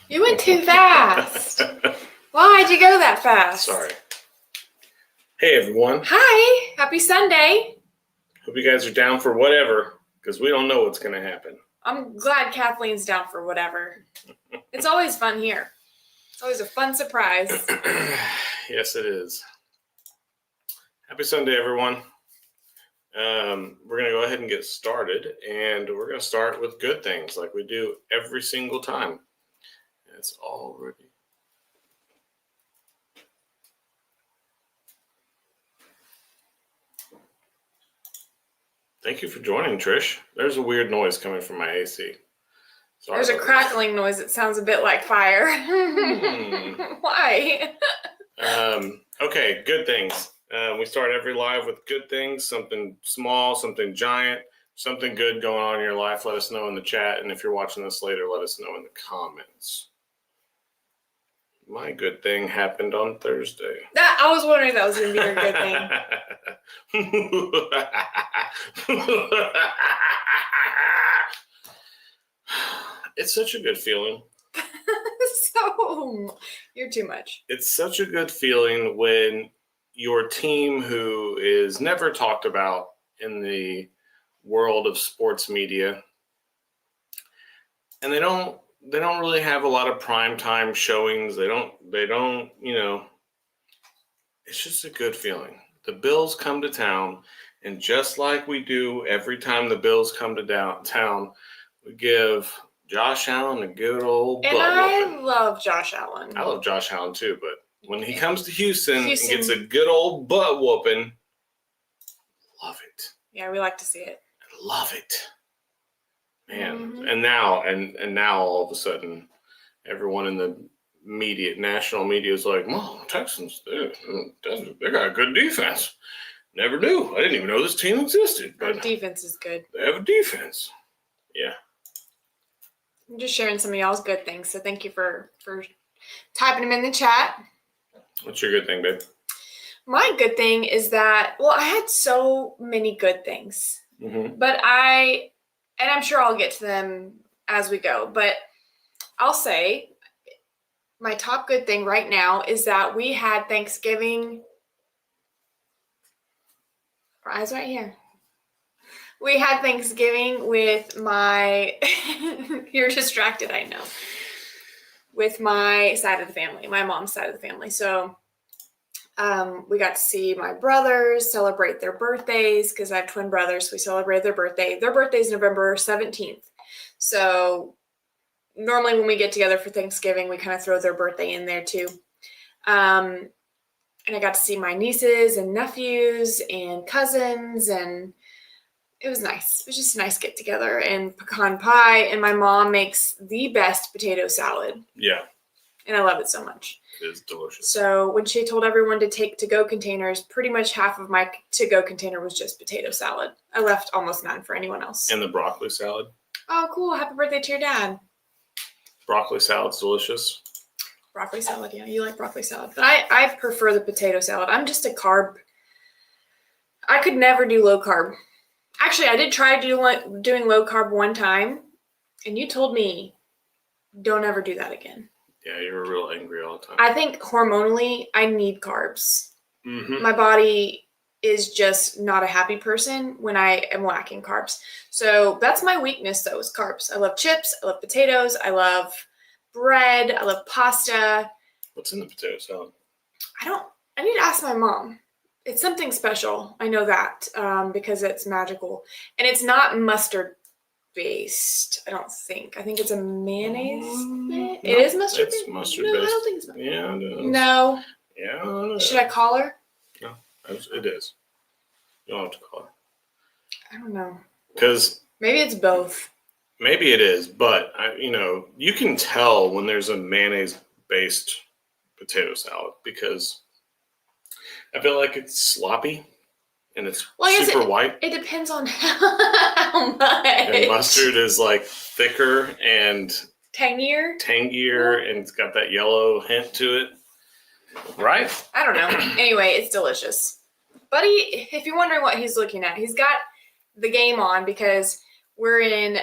You went too fast. Why'd you go that fast? Sorry. Hey, everyone. Hi. Happy Sunday. Hope you guys are down for whatever, because we don't know what's going to happen. I'm glad Kathleen's down for whatever. It's always fun here. It's always a fun surprise. Yes, it is. Happy Sunday, everyone. We're going to go ahead and get started, and we're going to start with good things like we do every single time. It's already. Thank you for joining, Trish. There's a weird noise coming from my AC. Sorry. There's a crackling noise that sounds a bit like fire. Why? Okay, good things. We start every live with good things, something small, something giant, something good going on in your life. Let us know in the chat. And if you're watching this later, let us know in the comments. My good thing happened on Thursday. I was wondering if that was going to be your good thing. It's such a good feeling. So, you're too much. It's such a good feeling when your team, who is never talked about in the world of sports media, and they don't really have a lot of primetime showings. They don't, it's just a good feeling. The Bills come to town, and just like we do every time the Bills come to town, we give Josh Allen a good old butt whooping. I love Josh Allen. I love Josh Allen too, but when he comes to Houston and gets a good old butt whooping, love it. Yeah, we like to see it. I love it. Man. Mm-hmm. And now all of a sudden, everyone in the national media is like, "Mom, Texans, they got a good defense. Never knew. I didn't even know this team existed." But our defense is good. They have a defense. Yeah. I'm just sharing some of y'all's good things, so thank you for typing them in the chat. What's your good thing, babe? My good thing is that, I had so many good things, but I'm sure I'll get to them as we go, but I'll say my top good thing right now is that we had Thanksgiving. Our eyes right here. We had Thanksgiving with my, you're distracted, I know, with my side of the family, my mom's side of the family. So we got to see my brothers celebrate their birthdays because I have twin brothers. We celebrated their birthday. Their birthday is November 17th. So normally when we get together for Thanksgiving, we kind of throw their birthday in there too. And I got to see my nieces and nephews and cousins, and it was nice. It was just a nice get together and pecan pie. And my mom makes the best potato salad. Yeah. And I love it so much. It is delicious. So when she told everyone to take to-go containers, pretty much half of my to-go container was just potato salad. I left almost none for anyone else. And the broccoli salad. Oh, cool. Happy birthday to your dad. Broccoli salad's delicious. Broccoli salad, yeah. You like broccoli salad. But I prefer the potato salad. I'm just a carb. I could never do low carb. Actually, I did try doing low carb one time, and you told me, don't ever do that again. Yeah, you were real angry all the time. I think hormonally, I need carbs. Mm-hmm. My body is just not a happy person when I am lacking carbs. So that's my weakness, though, is carbs. I love chips. I love potatoes. I love bread. I love pasta. What's in the potato salad? I need to ask my mom. It's something special. I know that because it's magical. And it's not mustard based, I don't think. I think it's a mayonnaise. It is mustard based? It's mustard based. No, I don't think it's mustard. Yeah, it is. No. Yeah, I don't know. Should I call her? No, it is. You don't have to call her. I don't know. Because maybe it's both. Maybe it is, but you can tell when there's a mayonnaise-based potato salad because I feel like it's sloppy and it's super white. It depends on how much. And mustard is like thicker and tangier, and it's got that yellow hint to it. Right? I don't know. Anyway, it's delicious. Buddy, if you're wondering what he's looking at, he's got the game on because we're in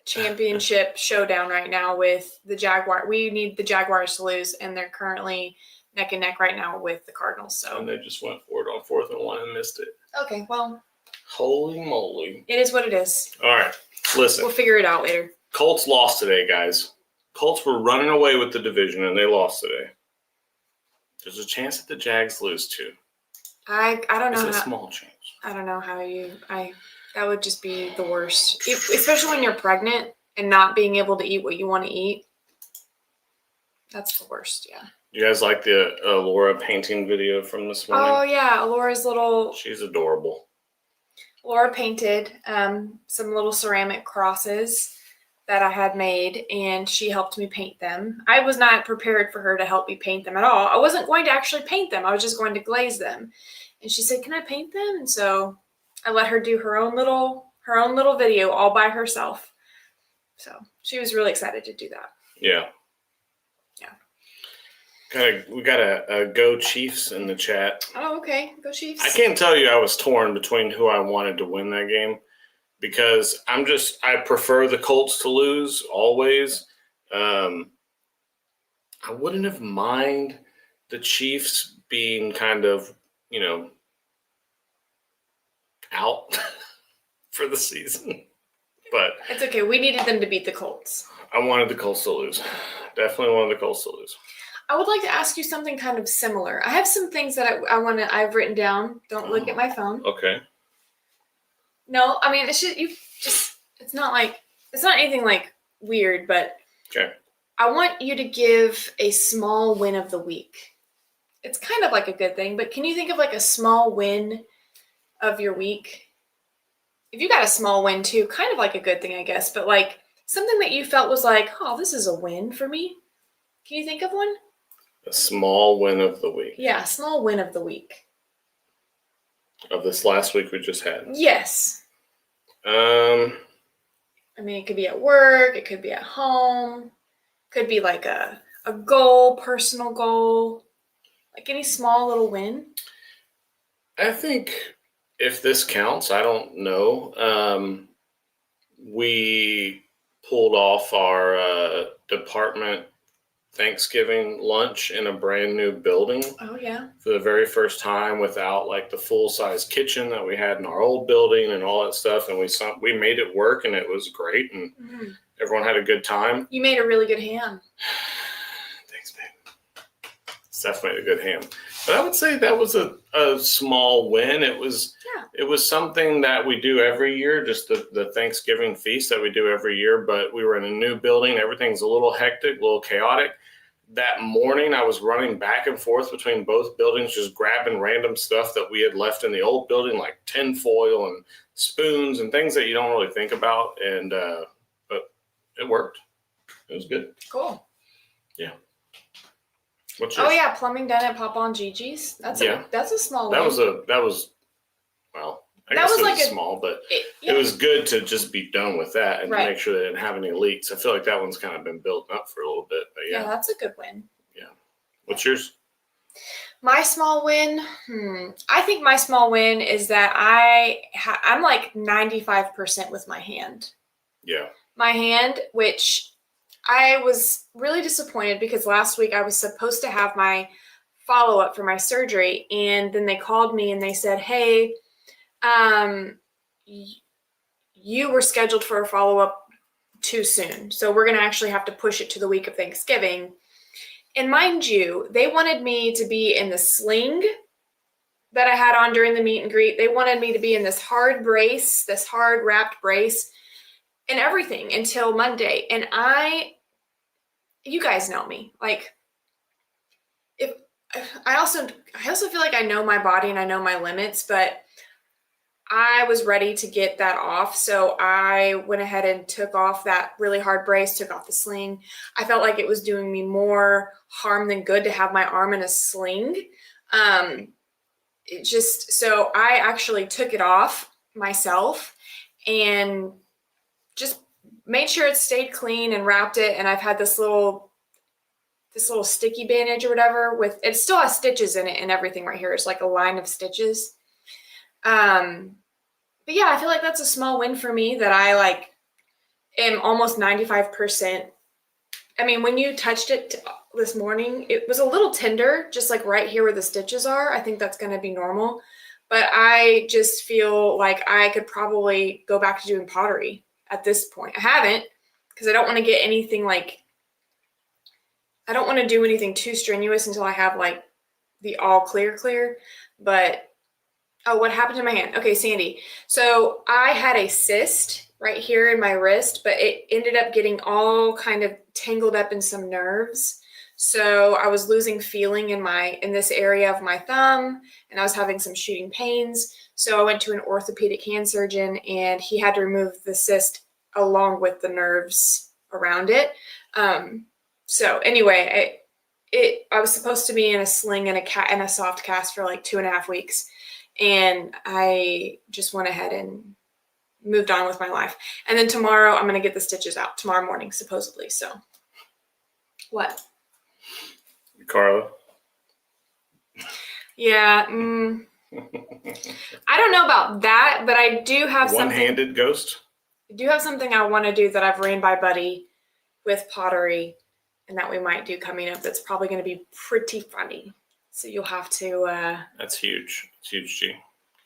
championship showdown right now with the Jaguar. We need the Jaguars to lose, and they're currently neck and neck right now with the Cardinals. So And they just went for it on 4th and 1 and missed it. Okay, well. Holy moly. It is what it is. All right, listen. We'll figure it out later. Colts lost today, guys. Colts were running away with the division, and they lost today. There's a chance that the Jags lose, too. I don't know. It's a small chance. I don't know how that would just be the worst. Especially when you're pregnant and not being able to eat what you want to eat. That's the worst, yeah. You guys like the Allora painting video from this morning? Oh, yeah. Allora's little... She's adorable. Allora painted some little ceramic crosses that I had made, and she helped me paint them. I was not prepared for her to help me paint them at all. I wasn't going to actually paint them. I was just going to glaze them. And she said, "Can I paint them?" And so I let her do her own little video all by herself. So she was really excited to do that. Yeah. We got a Go Chiefs in the chat. Oh, okay. Go Chiefs. I can't tell you I was torn between who I wanted to win that game because I prefer the Colts to lose always. I wouldn't have mind the Chiefs being kind of, out for the season. But it's okay. We needed them to beat the Colts. I wanted the Colts to lose. Definitely wanted the Colts to lose. I would like to ask you something kind of similar. I have some things that I've written down. Don't look at my phone. Okay. No, I mean, it's not anything like weird, but okay. I want you to give a small win of the week. It's kind of like a good thing, but can you think of like a small win of your week? If you got a small win too, kind of like a good thing, I guess, but like something that you felt was like, oh, this is a win for me. Can you think of one? A small win of the week. Yeah, a small win of the week. Of this last week we just had. Yes. I mean, it could be at work, it could be at home, could be like a goal, personal goal, like any small little win. I think if this counts, I don't know. We pulled off our department Thanksgiving lunch in a brand new building. Oh, yeah. For the very first time without like the full-size kitchen that we had in our old building and all that stuff. And we made it work and it was great and everyone had a good time. You made a really good ham. Thanks, babe. Steph made a good ham. But I would say that was a small win. It was something that we do every year, just the Thanksgiving feast that we do every year. But we were in a new building. Everything's a little hectic, a little chaotic. That morning, I was running back and forth between both buildings, just grabbing random stuff that we had left in the old building, like tinfoil and spoons and things that you don't really think about. And but it worked. It was good. Cool. Yeah. What's yours? Oh yeah, plumbing done at Papa and Gigi's. That's a small win. That was I guess it was small, but it was good to just be done with that and make sure they didn't have any leaks. I feel like that one's kind of been building up for a little bit, but yeah. Yeah, that's a good win. Yeah. What's yours? My small win? I think my small win is that I'm like 95% with my hand. Yeah. My hand, which I was really disappointed because last week I was supposed to have my follow-up for my surgery, and then they called me and they said, hey, you were scheduled for a follow-up too soon. So we're going to actually have to push it to the week of Thanksgiving. And mind you, they wanted me to be in the sling that I had on during the meet and greet. They wanted me to be in this hard brace, this hard wrapped brace and everything until Monday. And you guys know me. Like, I also feel like I know my body and I know my limits, but I was ready to get that off. So I went ahead and took off that really hard brace, took off the sling. I felt like it was doing me more harm than good to have my arm in a sling. So I actually took it off myself and just made sure it stayed clean and wrapped it. And I've had this little sticky bandage or whatever it still has stitches in it and everything right here. It's like a line of stitches. But yeah, I feel like that's a small win for me that am almost 95%. I mean, when you touched it this morning, it was a little tender, just like right here where the stitches are. I think that's going to be normal. But I just feel like I could probably go back to doing pottery at this point. I haven't, because I don't want to get anything like, I don't want to do anything too strenuous until I have like the all clear. But, oh, what happened to my hand? Okay, Sandy. So I had a cyst right here in my wrist, but it ended up getting all kind of tangled up in some nerves. So I was losing feeling in this area of my thumb, and I was having some shooting pains. So I went to an orthopedic hand surgeon, and he had to remove the cyst along with the nerves around it. So anyway, I was supposed to be in a sling and a soft cast for like 2.5 weeks, and I just went ahead and moved on with my life. And then tomorrow I'm going to get the stitches out tomorrow morning, supposedly. So what? Carla. Yeah. I don't know about that, but I do have One-handed ghost. I do have something I want to do that I've ran by Buddy with pottery, and that we might do coming up. That's probably going to be pretty funny. So you'll have to. That's huge. It's huge, G.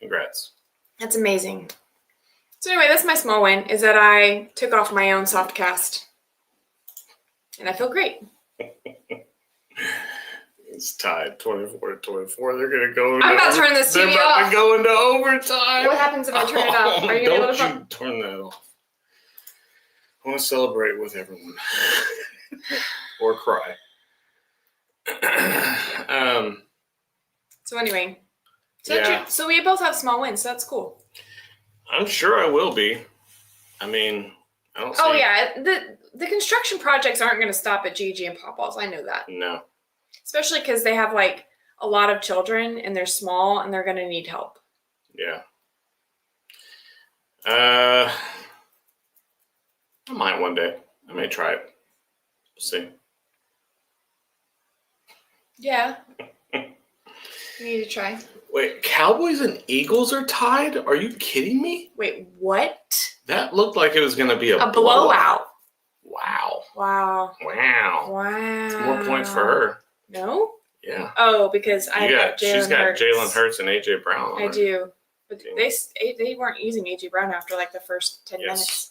Congrats. That's amazing. So anyway, that's my small win, is that I took off my own soft cast, and I feel great. It's tied 24-24. They're going to go. I'm about to turn this TV off. They're about to go into overtime. What happens if I turn it off? Are you going to be able to Don't you turn that off. I want to celebrate with everyone. Or cry. So anyway. Yeah. So we both have small wins, so that's cool. I'm sure I will be. I mean, I don't see. Oh, yeah. The construction projects aren't going to stop at Gigi and Pawpaws. I know that. No. Especially because they have like a lot of children and they're small and they're going to need help. Yeah. I might one day. I may try it. We'll see. Yeah. You need to try. Wait, Cowboys and Eagles are tied? Are you kidding me? Wait, what? That looked like it was going to be a blowout. Wow. Wow. Wow. Wow. More points for her. No? Yeah. Oh, because She's got Jalen Hurts and AJ Brown on I her. do. But they weren't using AJ Brown after like the first 10 minutes.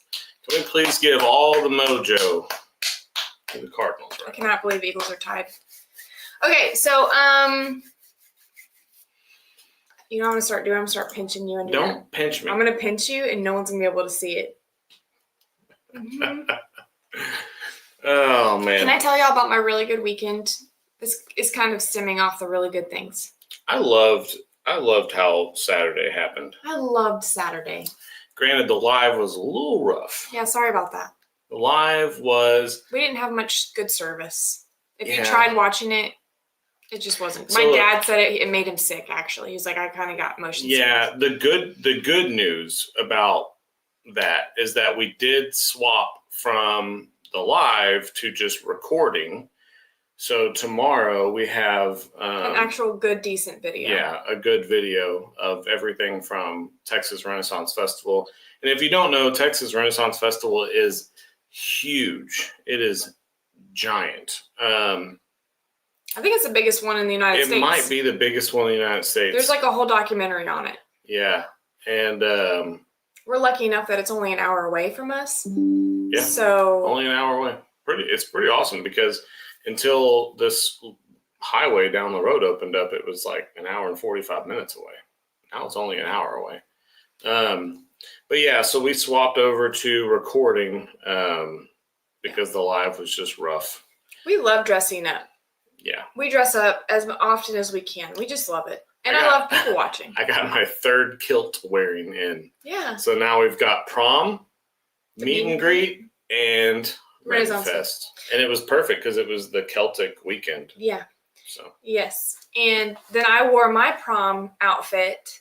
Can we please give all the mojo to the Cardinals? I cannot believe Eagles are tied. Okay, so you know what I'm gonna start doing? I'm gonna start pinching you. Don't pinch me. I'm gonna pinch you, and no one's gonna be able to see it. Mm-hmm. Oh man! Can I tell y'all about my really good weekend? This is kind of stemming off the really good things. I loved how Saturday happened. I loved Saturday. Granted, the live was a little rough. Yeah, sorry about that. The live was. We didn't have much good service. If you tried watching it, it just wasn't. So, my dad said it made him sick. Actually, he's like, I kind of got motion sickness. Yeah, the good news about that is that we did swap from the live to just recording. So tomorrow we have an actual good, decent video. Yeah, a good video of everything from Texas Renaissance Festival. And if you don't know, Texas Renaissance Festival is huge. It is giant. I think it's the biggest one in the United States. It might be the biggest one in the United States. There's like a whole documentary on it. Yeah. And we're lucky enough that it's only an hour away from us. Yeah. So only an hour away. It's pretty awesome because until this highway down the road opened up, it was like an hour and 45 minutes away. Now it's only an hour away. But yeah, so we swapped over to recording because the live was just rough. We love dressing up. Yeah. We dress up as often as we can. We just love it. And I love people watching. I got my third kilt wearing in. Yeah. So now we've got prom, meet and greet, and Renaissance Fest. And it was perfect because it was the Celtic weekend. Yeah. So. Yes. And then I wore my prom outfit,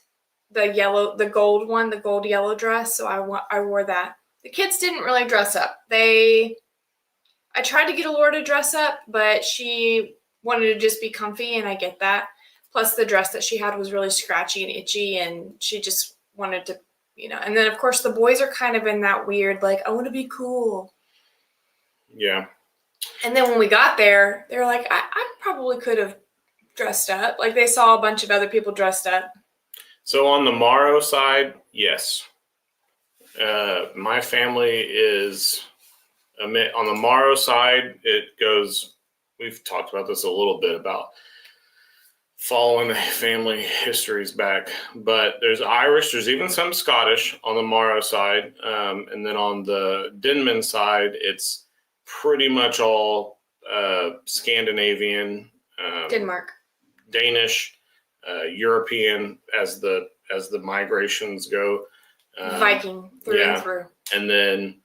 the gold one, the gold yellow dress. So I wore that. The kids didn't really dress up. I tried to get Allora to dress up, but she wanted to just be comfy, and I get that. Plus, the dress that she had was really scratchy and itchy, and she just wanted to you know. And then of course the boys are kind of in that weird, like, I want to be cool. Yeah. And then when we got there, they were like, I probably could have dressed up. Like they saw a bunch of other people dressed up. So on the Morrow side, yes. My family is on the Morrow side. It goes. We've talked about this a little bit about following the family histories back, but there's Irish. There's even some Scottish on the Morrow side, and then on the Denman side, it's pretty much all Scandinavian, Denmark, Danish, European as the migrations go. Viking through and through. And then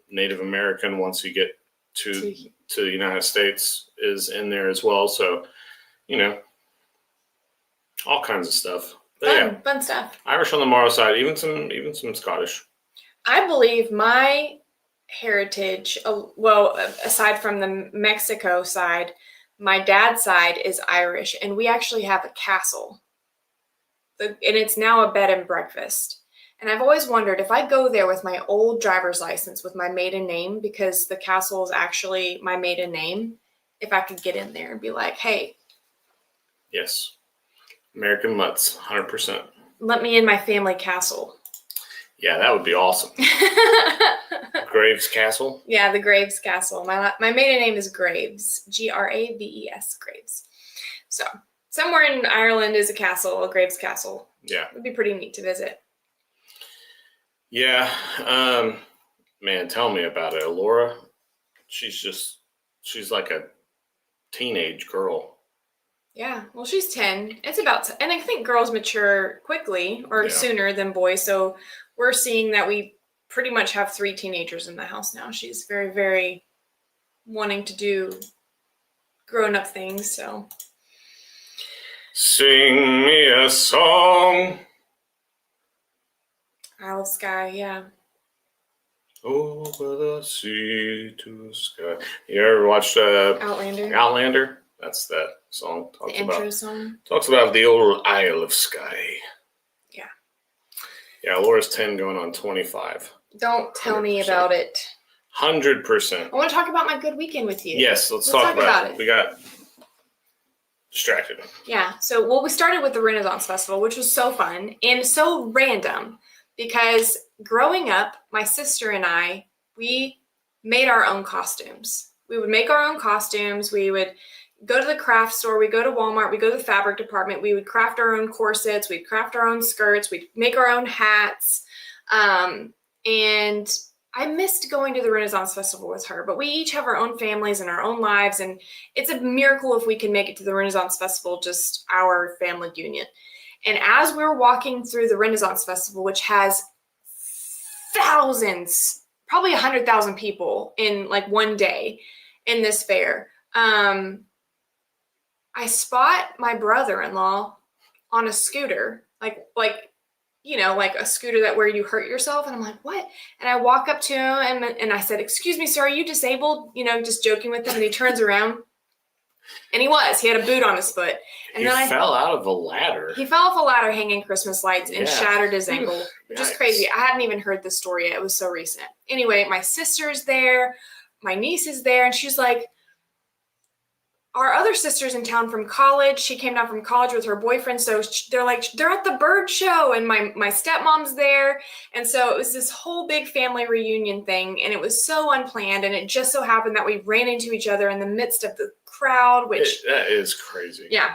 Native American, once you get to the United States, is in there as well. So, you know, all kinds of stuff. But fun stuff. Irish on the Morrow side, even some Scottish. I believe my heritage, well, aside from the Mexico side, my dad's side is Irish, and we actually have a castle. And it's now a bed and breakfast. And I've always wondered if I go there with my old driver's license with my maiden name, because the castle is actually my maiden name, if I could get in there and be like, hey. Yes. American Mutts, 100%. Let me in my family castle. Yeah, that would be awesome. Graves Castle? Yeah, the Graves Castle. My maiden name is Graves. Graves, Graves. So somewhere in Ireland is a castle, a Graves Castle. Yeah. It'd be pretty neat to visit. Yeah. Man, tell me about it. Allora, she's like a teenage girl. Yeah, well, she's 10. It's about, and I think girls mature quickly or sooner than boys. So we're seeing that we pretty much have 3 teenagers in the house now. She's very, very wanting to do grown-up things. So sing me a song. Isle of Skye, yeah. Over the sea to the sky. You ever watched Outlander? Outlander? That's that song. The intro song. Talks about the old Isle of Skye. Yeah. Yeah, Laura's 10 going on 25. Don't tell me about it. 100%. I want to talk about my good weekend with you. Yes, let's talk about it. We got distracted. Yeah. So, well, we started with the Renaissance Festival, which was so fun and so random because growing up, my sister and I, we made our own costumes. We would make our own costumes. We would go to the craft store. We go to Walmart. We go to the fabric department. We would craft our own corsets. We'd craft our own skirts. We'd make our own hats. And I missed going to the Renaissance Festival with her, but we each have our own families and our own lives. And it's a miracle if we can make it to the Renaissance Festival, just our family union. And as we were walking through the Renaissance Festival, which has thousands, probably 100,000 people in like one day in this fair, I spot my brother-in-law on a scooter, like a scooter that where you hurt yourself. And I'm like, what? And I walk up to him and I said, excuse me, sir, are you disabled? Just joking with him. And he turns around and he had a boot on his foot. And then he fell out of a ladder. He fell off a ladder hanging Christmas lights and shattered his ankle, which is crazy. I hadn't even heard this story yet. It was so recent. Anyway, my sister's there. My niece is there. And she's like, our other sister's in town from college. She came down from college with her boyfriend. So they're at the bird show and my stepmom's there. And so it was this whole big family reunion thing. And it was so unplanned. And it just so happened that we ran into each other in the midst of the crowd, that is crazy. Yeah.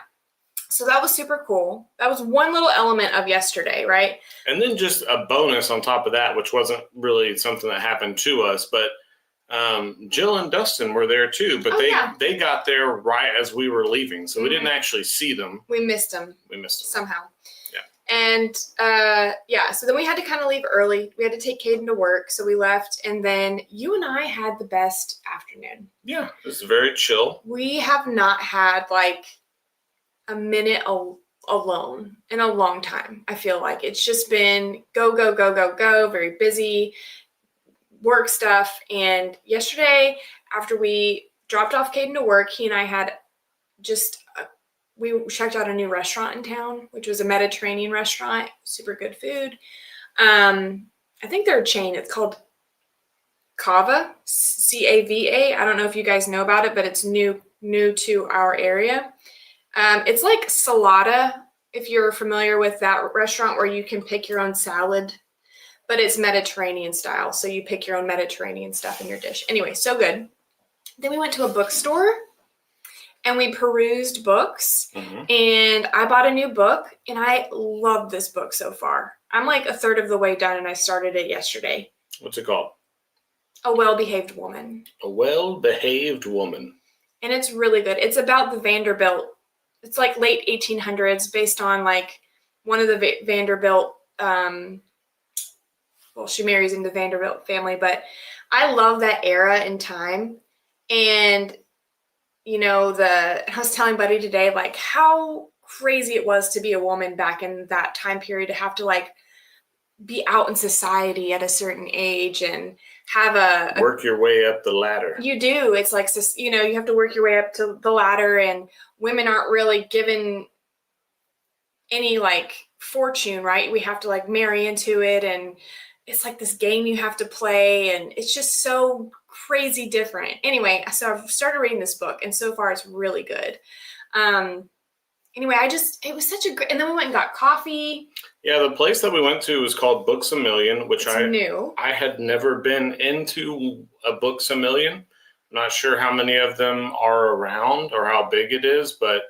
So that was super cool. That was one little element of yesterday, right? And then just a bonus on top of that, which wasn't really something that happened to us, but Jill and Dustin were there too, but they got there right as we were leaving, so we didn't actually see them. We missed them somehow. Yeah. And so then we had to kind of leave early. We had to take Caden to work, so we left, and then you and I had the best afternoon. Yeah, it was very chill. We have not had like a minute alone in a long time. I feel like it's just been go, go, go, go, go, very busy work stuff. And yesterday, after we dropped off Caden to work, he and I had we checked out a new restaurant in town, which was a Mediterranean restaurant, super good food. I think they're a chain. It's called Cava, Cava. I don't know if you guys know about it, but it's new to our area. It's like Salata, if you're familiar with that restaurant where you can pick your own salad, but it's Mediterranean style. So you pick your own Mediterranean stuff in your dish. Anyway, so good. Then we went to a bookstore and we perused books, and I bought a new book, and I love this book so far. I'm like a third of the way done, and I started it yesterday. What's it called? A Well-Behaved Woman. A Well-Behaved Woman. And it's really good. It's about the Vanderbilt. It's like late 1800s, based on like one of the Vanderbilt. Well, she marries into the Vanderbilt family, but I love that era in time. And you know, I was telling Buddy today, like, how crazy it was to be a woman back in that time period, to have to like be out in society at a certain age and have work your way up the ladder. You do. It's like, you know, you have to work your way up to the ladder, and women aren't really given any like fortune, right? We have to like marry into it, and it's like this game you have to play, and it's just so crazy different. Anyway, so I've started reading this book, and so far it's really good. Anyway, it was such a great, and then we went and got coffee. Yeah, the place that we went to was called Books A Million, which I had never been into a Books A Million. I'm not sure how many of them are around or how big it is, but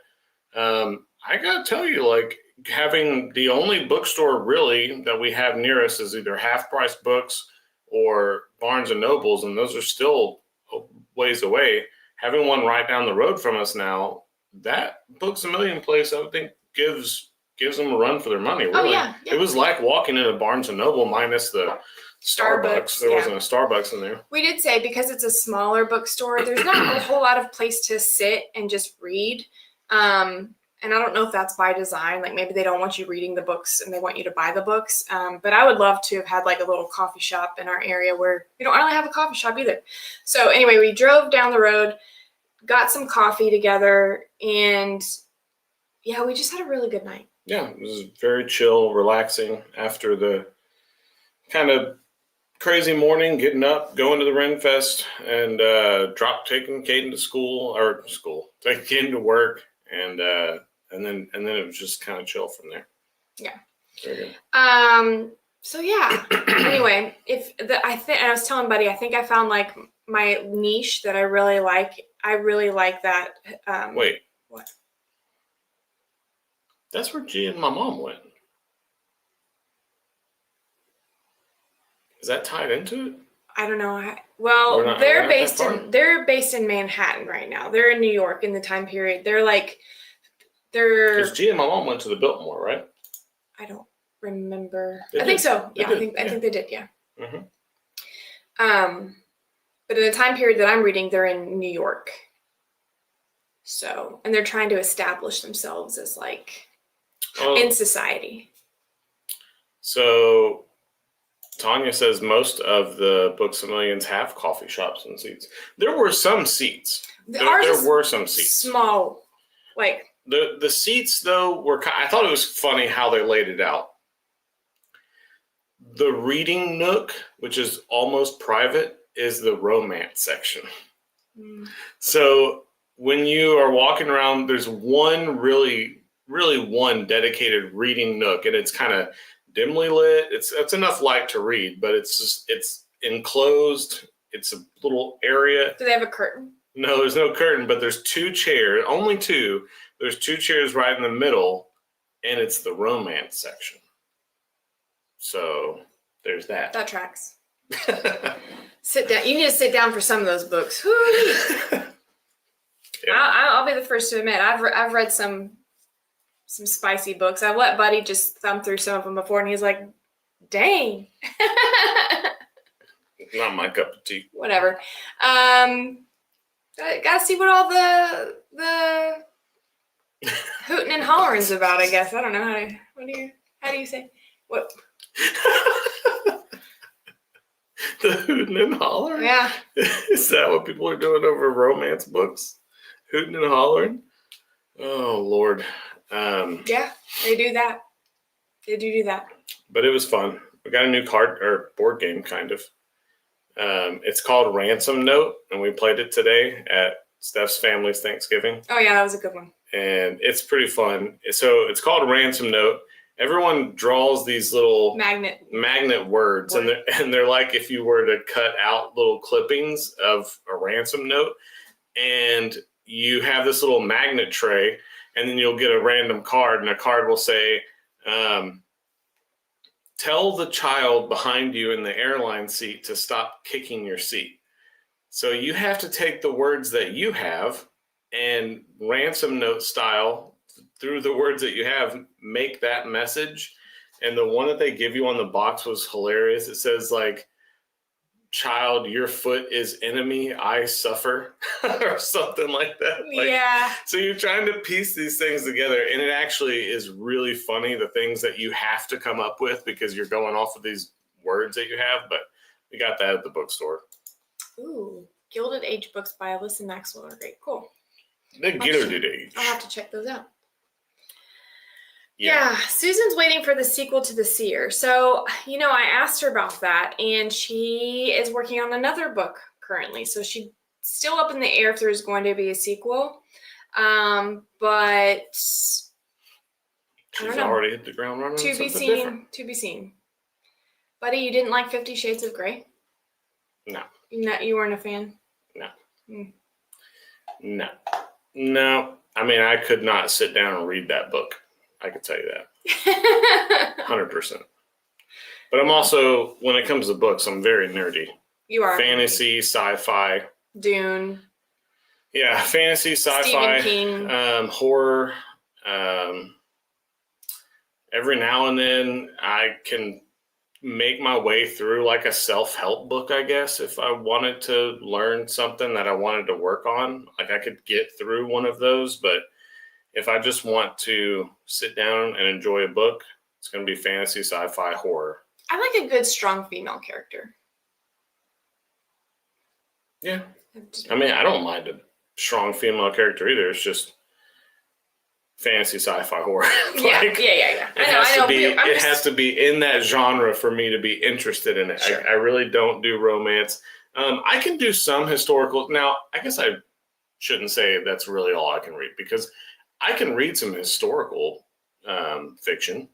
I gotta tell you, like, having the only bookstore really that we have near us is either Half Price Books or Barnes and Nobles, and those are still a ways away. Having one right down the road from us now, that Books A Million place, I would think gives them a run for their money. Really. Oh, yeah. It was like walking into Barnes and Noble minus the Starbucks. There wasn't a Starbucks in there. We did say, because it's a smaller bookstore, there's not a whole lot of place to sit and just read. And I don't know if that's by design. Like, maybe they don't want you reading the books and they want you to buy the books. But I would love to have had like a little coffee shop in our area, where we don't really have a coffee shop either. So anyway, we drove down the road, got some coffee together, and yeah, we just had a really good night. Yeah, it was very chill, relaxing after the kind of crazy morning, getting up, going to the Ren Fest, and taking Caden to taking Caden to work, and then it was just kind of chill from there. Yeah. Very good. So yeah. Anyway, I was telling Buddy, I think I found like my niche that I really like. I really like that. Wait. What? That's where G and my mom went. Is that tied into it? I don't know. Well, they're based in Manhattan right now. They're in New York in the time period. Because G and my mom went to the Biltmore, right? I don't remember. I think so. Yeah, I think they did. Yeah. Mm-hmm. But in the time period that I'm reading, they're in New York. So, and they're trying to establish themselves as like in society. So Tanya says most of the Books A Millions have coffee shops and seats. There were some seats. There were some seats. Small, like the seats though were. I thought it was funny how they laid it out. The reading nook, which is almost private, is the romance section. So when you are walking around, there's one really one dedicated reading nook, and it's kind of dimly lit. It's enough light to read, but it's enclosed. It's a little area. Do they have a curtain? No, there's no curtain, but there's two chairs, only two. There's two chairs right in the middle, and it's the romance section. So there's that. That tracks. Sit down. You need to sit down for some of those books. Yeah. I'll be the first to admit, I've read some spicy books. I've let Buddy just thumb through some of them before, and he's like, dang. Not my cup of tea. Whatever. Gotta see what all the hooting and hollering's about, I guess. I don't know how do you say what? The hooting and hollering? Yeah. Is that what people are doing over romance books? Hooting and hollering? Oh, Lord. Yeah, they do that. They do that. But it was fun. We got a new card or board game, kind of. It's called Ransom Note, and we played it today at Steph's family's Thanksgiving. Oh yeah, that was a good one. And it's pretty fun. So it's called Ransom Note. Everyone draws these little magnet words, and they're like if you were to cut out little clippings of a ransom note, and you have this little magnet tray, and then you'll get a random card, and a card will say, tell the child behind you in the airline seat to stop kicking your seat. So you have to take the words that you have and ransom note style through the words that you have, make that message. And the one that they give you on the box was hilarious. It says like, child, your foot is enemy, I suffer, or something like that. Yeah. So you're trying to piece these things together, and it actually is really funny, the things that you have to come up with because you're going off of these words that you have. But we got that at the bookstore. Ooh, Gilded Age books by Alyssa Maxwell are great. Cool. The Gilded Age. I'll have to check those out. Yeah, Susan's waiting for the sequel to The Seer. So, I asked her about that, and she is working on another book currently. So she's still up in the air if there's going to be a sequel. But she's already hit the ground running. To be seen. Buddy, you didn't like 50 Shades of Grey? No. You weren't a fan? No. No. I mean, I could not sit down and read that book. I could tell you that. 100%. But I'm also, when it comes to books, I'm very nerdy. You are. Fantasy, sci-fi. Dune. Yeah, fantasy, sci-fi. Stephen King. Horror. Every now and then I can make my way through like a self-help book, I guess, if I wanted to learn something that I wanted to work on. Like I could get through one of those, but if I just want to sit down and enjoy a book, it's going to be fantasy, sci-fi, horror. I like a good, strong female character. Yeah. I mean, I don't mind a strong female character either. It's just fantasy, sci-fi, horror. Yeah. It has to be in that genre for me to be interested in it. Sure. I really don't do romance. I can do some historical. Now, I guess I shouldn't say that's really all I can read, because I can read some historical fiction.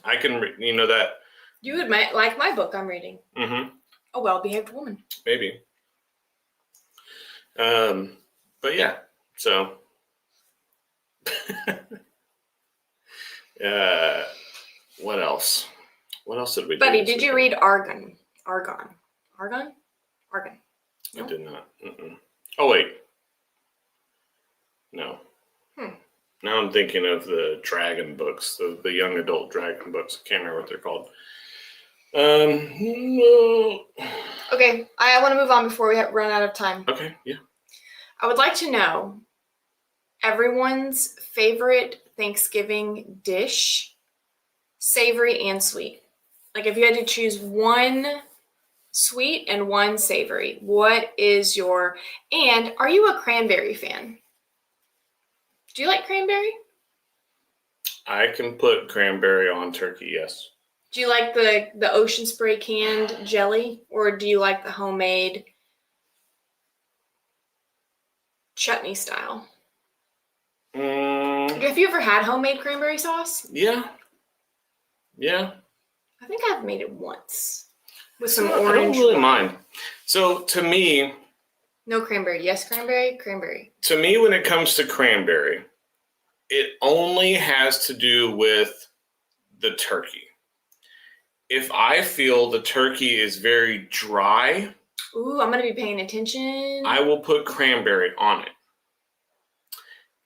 I can read, that. You would like my book I'm reading. Mm-hmm. A Well-Behaved Woman. Maybe. But yeah, so. What else? What else did we do? Buddy, did you read Argon? No? I did not. Mm-mm. Oh, wait. No. Now I'm thinking of the dragon books, the young adult dragon books. I can't remember what they're called. No. Okay, I want to move on before we run out of time. Okay, yeah. I would like to know everyone's favorite Thanksgiving dish, savory and sweet. Like if you had to choose one sweet and one savory, what is and are you a cranberry fan? Do you like cranberry? I can put cranberry on turkey, yes. Do you like the Ocean Spray canned jelly, or do you like the homemade chutney style? Have you ever had homemade cranberry sauce? Yeah. I think I've made it once with some orange. I don't really mind. So to me, no cranberry. Yes, cranberry. To me, when it comes to cranberry, it only has to do with the turkey. If I feel the turkey is very dry, ooh, I'm going to be paying attention. I will put cranberry on it.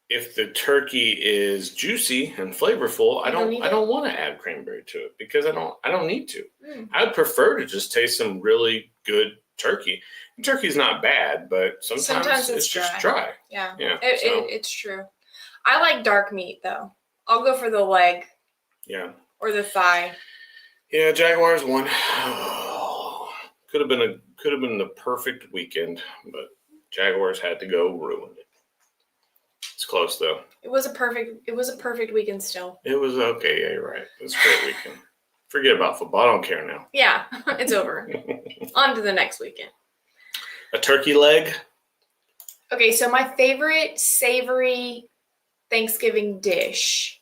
If the turkey is juicy and flavorful, I don't want to add cranberry to it because I don't need to. I'd prefer to just taste some really good turkey. And turkey's not bad, but sometimes it's just dry. Yeah. It's true. I like dark meat though. I'll go for the leg. Yeah. Or the thigh. Yeah, Jaguars won. Could have been the perfect weekend, but Jaguars had to go ruin it. It's close though. It was a perfect weekend still. It was okay. Yeah, you're right. It was a great weekend. Forget about football. I don't care now. Yeah, it's over. On to the next weekend. A turkey leg. Okay, so my favorite savory Thanksgiving dish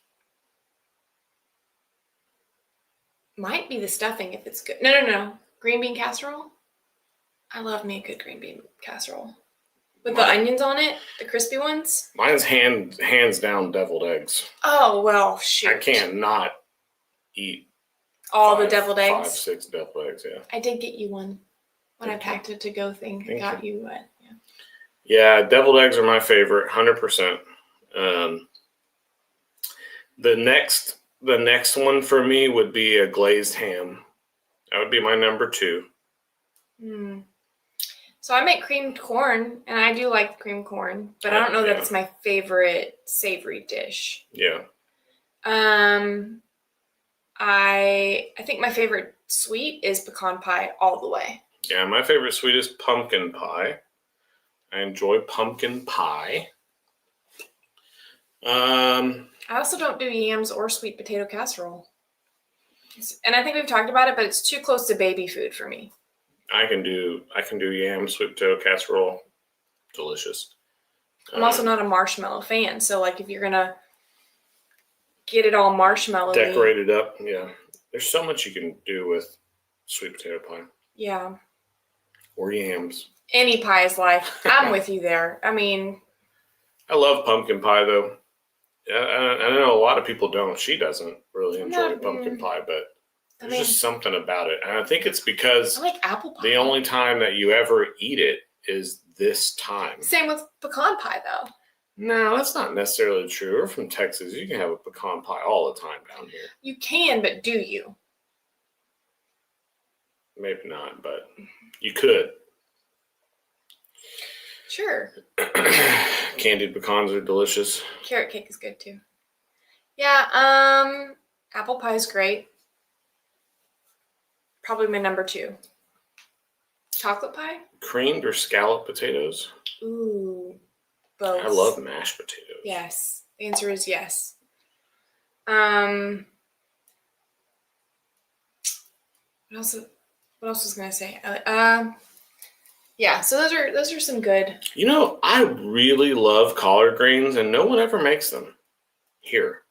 might be the stuffing if it's good. No. Green bean casserole. I love me a good green bean casserole. With the onions on it, the crispy ones. Mine's hands down deviled eggs. Oh, well, shoot. I can't not eat all the deviled eggs. 5, 6 deviled eggs, yeah. I did get you one when I packed it to go thing. I got you one. Yeah, deviled eggs are my favorite, 100%. The next one for me would be a glazed ham. That would be my number 2. So I make creamed corn, and I do like creamed corn, but I don't know that it's my favorite savory dish. Yeah. I think my favorite sweet is pecan pie all the way. Yeah, my favorite sweet is pumpkin pie. I enjoy pumpkin pie. I also don't do yams or sweet potato casserole. And I think we've talked about it, but it's too close to baby food for me. I can do yam, sweet potato casserole. Delicious. I'm also not a marshmallow fan, so like if you're gonna get it all marshmallowy, decorated up, yeah. There's so much you can do with sweet potato pie. Yeah. Or yams. Any pie is life. I'm with you there. I mean, I love pumpkin pie though. I know a lot of people don't. She doesn't really enjoy pumpkin pie, but there's just something about it. And I think it's because I like apple pie. The only time that you ever eat it is this time. Same with pecan pie though. No, that's not necessarily true. We're from Texas. You can have a pecan pie all the time down here. You can, but do you? Maybe not, but you could. Sure. Candied pecans are delicious. Carrot cake is good too. Yeah, apple pie is great. Probably my number 2. Chocolate pie? Creamed or scalloped potatoes? Ooh, both. I love mashed potatoes. Yes. The answer is yes. What else was I gonna say? Yeah, so those are some good. You know, I really love collard greens, and no one ever makes them here.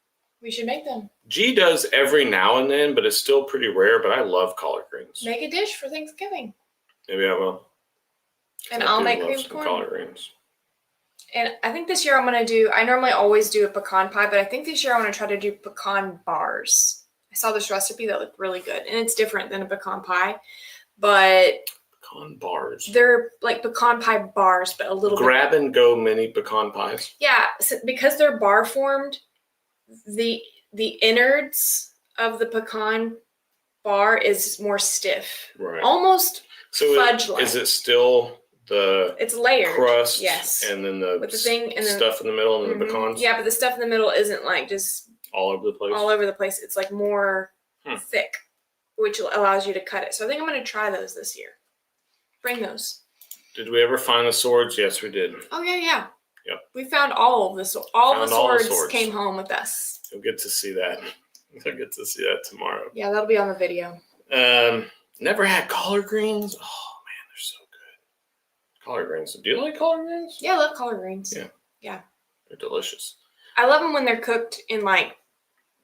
We should make them. G does every now and then, but it's still pretty rare. But I love collard greens. Make a dish for Thanksgiving. Maybe I will. And I'll make creamed corn. Collard greens. And I think this year I'm gonna do. I normally always do a pecan pie, but I think this year I'm gonna try to do pecan bars. I saw this recipe that looked really good, and it's different than a pecan pie, but. Pecan bars. They're like pecan pie bars, but a little grab and go mini pecan pies. Yeah, so because they're bar formed, the innards of the pecan bar is more stiff. Right. Almost fudge-like. Is it still the it's layered crust? Yes. And then the with the thing and stuff in the middle and then the pecans? Yeah, but the stuff in the middle isn't like just all over the place. All over the place. It's like more thick, which allows you to cut it. So I think I'm gonna try those this year. Bring those. Did we ever find the swords? Yes, we did. Oh, yeah. Yep. We found all of the swords came home with us. You'll get to see that. You'll get to see that tomorrow. Yeah, that'll be on the video. Never had collard greens. Oh, man, they're so good. Collard greens. Do you like collard greens? Yeah, I love collard greens. Yeah. They're delicious. I love them when they're cooked in, like,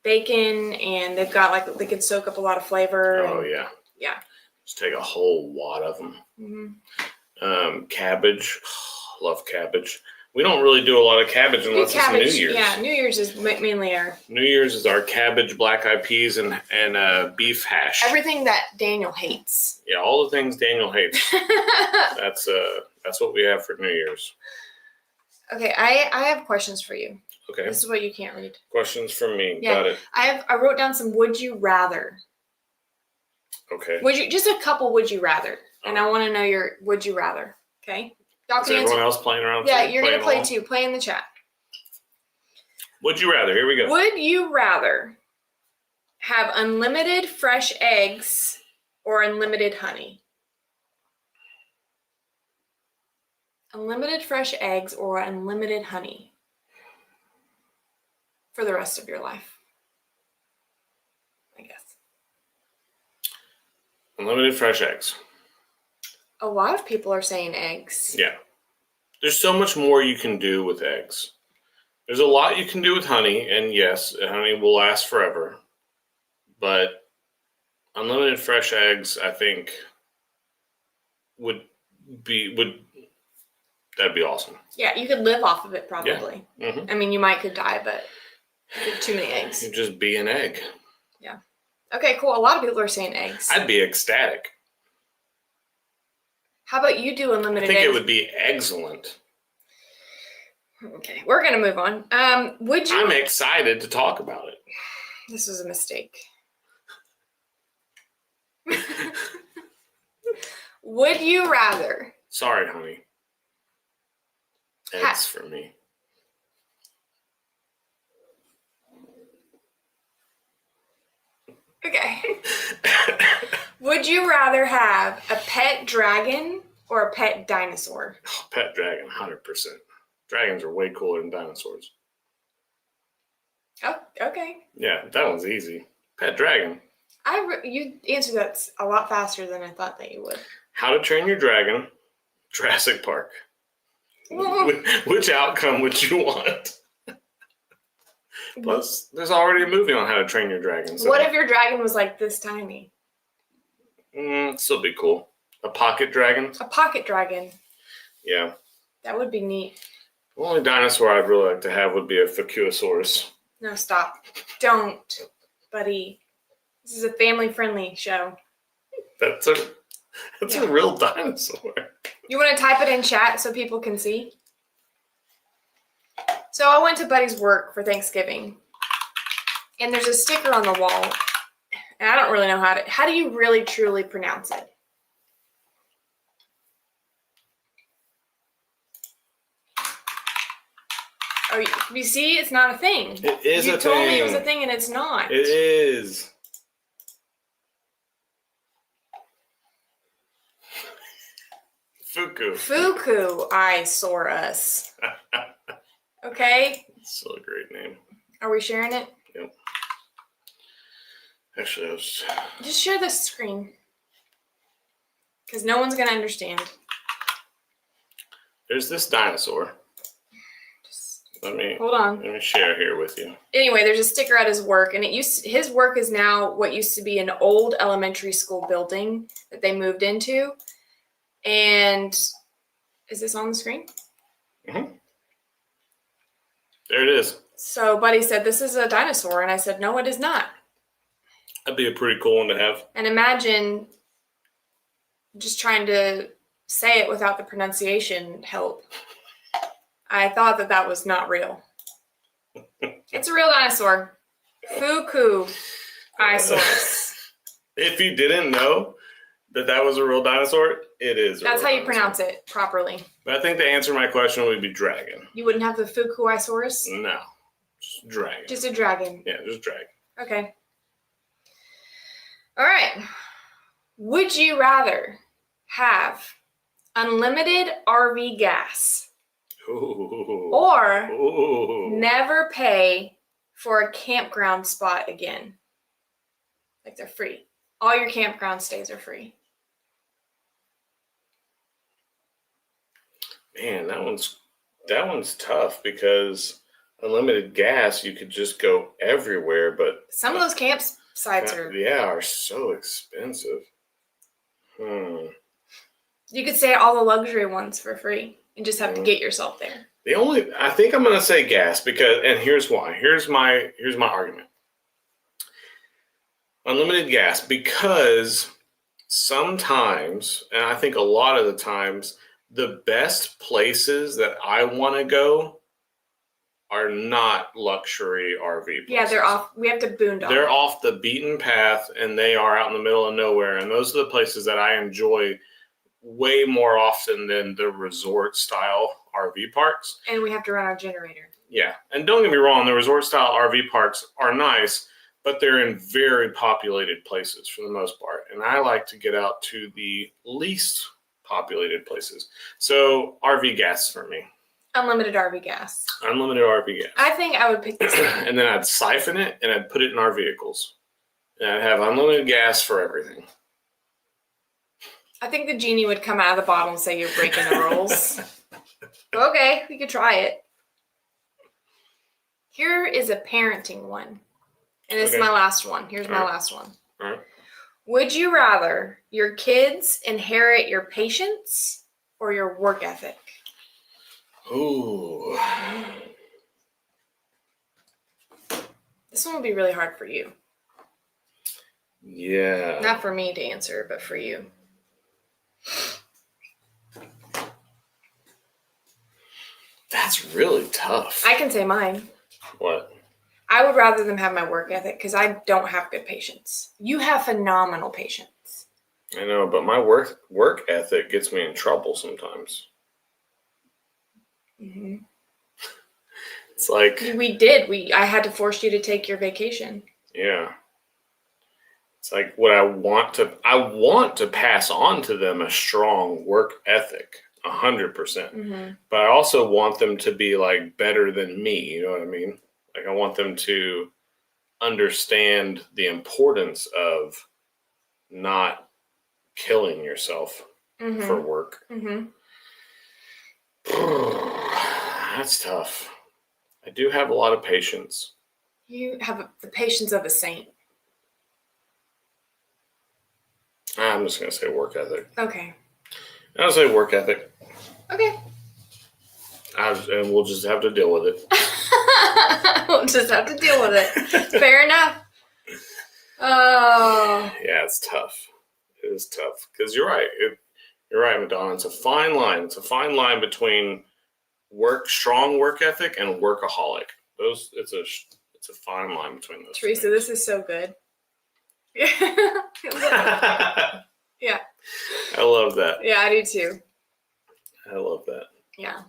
bacon, and they've got, like, they can soak up a lot of flavor. Oh, yeah. Yeah. Just take a whole wad of them. Mm-hmm. Cabbage. Oh, love cabbage. We don't really do a lot of cabbage unless it's New Year's. Yeah, New Year's is mainly our. New Year's is our cabbage, black eyed peas, and beef hash. Everything that Daniel hates. Yeah, all the things Daniel hates. That's what we have for New Year's. Okay, I have questions for you. Okay. This is what you can't read. Questions from me. Yeah, Got it. I wrote down some would you rather. Okay. Just a couple would you rather, and I want to know your would you rather. Okay. Y'all is everyone else playing around? Yeah, you're gonna play too. Play in the chat. Would you rather? Here we go. Would you rather have unlimited fresh eggs or unlimited honey? Unlimited fresh eggs or unlimited honey for the rest of your life, I guess. Unlimited fresh eggs. A lot of people are saying eggs. Yeah. There's so much more you can do with eggs. There's a lot you can do with honey, and yes, honey will last forever. But unlimited fresh eggs, I think, that'd be awesome. Yeah, you could live off of it probably. Yeah. Mm-hmm. I mean, you could die, but too many eggs. You'd just be an egg. Yeah. Okay, cool. A lot of people are saying eggs. I'd be ecstatic. How about you do unlimited eggs? I think it would be excellent. Okay, we're going to move on. Would you... I'm excited to talk about it. This was a mistake. Would you rather... Sorry, honey. Eggs for me. Okay. Would you rather have a pet dragon or a pet dinosaur? Pet dragon, 100%. Dragons are way cooler than dinosaurs. Oh, okay. Yeah, that one's easy. Pet dragon. You answered that a lot faster than I thought that you would. How to Train Your Dragon, Jurassic Park. Which outcome would you want? Plus, there's already a movie on How to Train Your Dragon. So. What if your dragon was like this tiny? Still be cool. A pocket dragon? A pocket dragon. Yeah. That would be neat. The only dinosaur I'd really like to have would be a Fukuosaurus. No, stop. Don't, buddy. This is a family-friendly show. That's a real dinosaur. You want to type it in chat so people can see? So I went to Buddy's work for Thanksgiving, and there's a sticker on the wall, and I don't really know how do you really truly pronounce it? Oh, you see, it's not a thing. It is a thing. You told me it was a thing, and it's not. It is. Fukuosaurus. Okay. Still a great name. Are we sharing it? Yep. Actually, I was... Just share the screen. Because no one's going to understand. There's this dinosaur. Hold on. Let me share here with you. Anyway, there's a sticker at his work, and his work is now what used to be an old elementary school building that they moved into. And is this on the screen? Mm-hmm. There it is. So Buddy said, this is a dinosaur. And I said, no, it is not. That'd be a pretty cool one to have. And imagine just trying to say it without the pronunciation help. I thought that was not real. It's a real dinosaur. Fukuosaurus. If you didn't know that was a real dinosaur, it is. That's how you pronounce it properly. But I think the answer to my question would be dragon. You wouldn't have the Fukuosaurus? No, just dragon. Just a dragon. Yeah, just dragon. Okay. All right. Would you rather have unlimited RV gas or never pay for a campground spot again? Like they're free. All your campground stays are free. Man, that one's tough because unlimited gas, you could just go everywhere, but some of those campsites are so expensive. You could stay at all the luxury ones for free and just have to get yourself there. I think I'm gonna say gas because, and here's why. Here's my argument. Unlimited gas, because sometimes, and I think a lot of the times, the best places that I want to go are not luxury RV places. Yeah, they're off. We have to boondock. They're off the beaten path, and they are out in the middle of nowhere. And those are the places that I enjoy way more often than the resort-style RV parks. And we have to run our generator. Yeah, and don't get me wrong, the resort-style RV parks are nice, but they're in very populated places for the most part. And I like to get out to the least populated places. So RV gas for me. Unlimited RV gas. Unlimited RV gas. I think I would pick this one. And then I'd siphon it and I'd put it in our vehicles. And I'd have unlimited gas for everything. I think the genie would come out of the bottle and say you're breaking the rules. Okay, we could try it. Here is a parenting one. And this is my last one. Here's my last one. All right. Would you rather your kids inherit your patience or your work ethic? Ooh. This one will be really hard for you. Yeah. Not for me to answer, but for you. That's really tough. I can say mine. What? I would rather them have my work ethic because I don't have good patience. You have phenomenal patience. I know, but my work ethic gets me in trouble sometimes. Mm-hmm. It's like I had to force you to take your vacation. Yeah. It's like what I want to pass on to them a strong work ethic, 100%. Mm-hmm. But I also want them to be like better than me. You know what I mean? Like I want them to understand the importance of not killing yourself for work. Mm-hmm. That's tough. I do have a lot of patience. You have the patience of a saint. I'm just going to say work ethic. Okay. I'll say work ethic. Okay. And we'll just have to deal with it. We'll just have to deal with it. Fair enough. Oh. Yeah, it's tough. It is tough. Because you're right. You're right, Madonna. It's a fine line. It's a fine line between strong work ethic and workaholic. It's a fine line between those. Teresa, this is so good. Yeah. Yeah. I love that. Yeah, I do too. I love that. Yeah.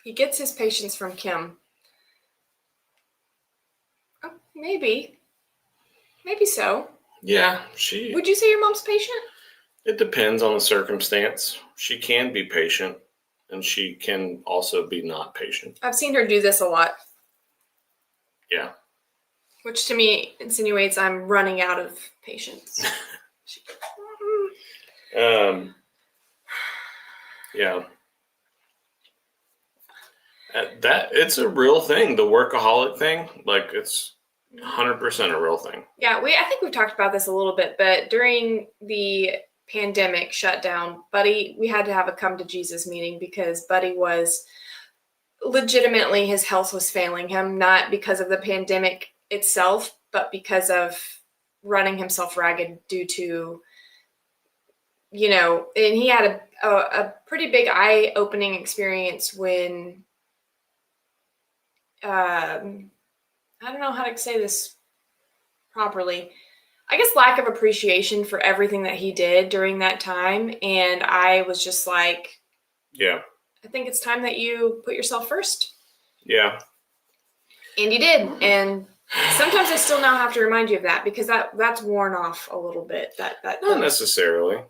He gets his patience from Kim. Oh, maybe. Maybe so. Yeah, Would you say your mom's patient? It depends on the circumstance. She can be patient, and she can also be not patient. I've seen her do this a lot. Yeah. Which to me insinuates I'm running out of patience. Yeah. That it's a real thing. The workaholic thing, like it's 100% a real thing. Yeah, I think we've talked about this a little bit, but during the pandemic shutdown, Buddy, we had to have a come to Jesus meeting because Buddy was legitimately, his health was failing him, not because of the pandemic itself, but because of running himself ragged due to, and he had a pretty big eye-opening experience when, I don't know how to say this properly. I guess lack of appreciation for everything that he did during that time. And I was just like, yeah, I think it's time that you put yourself first. Yeah. And you did. And sometimes I still now have to remind you of that because that's worn off a little bit. Not necessarily.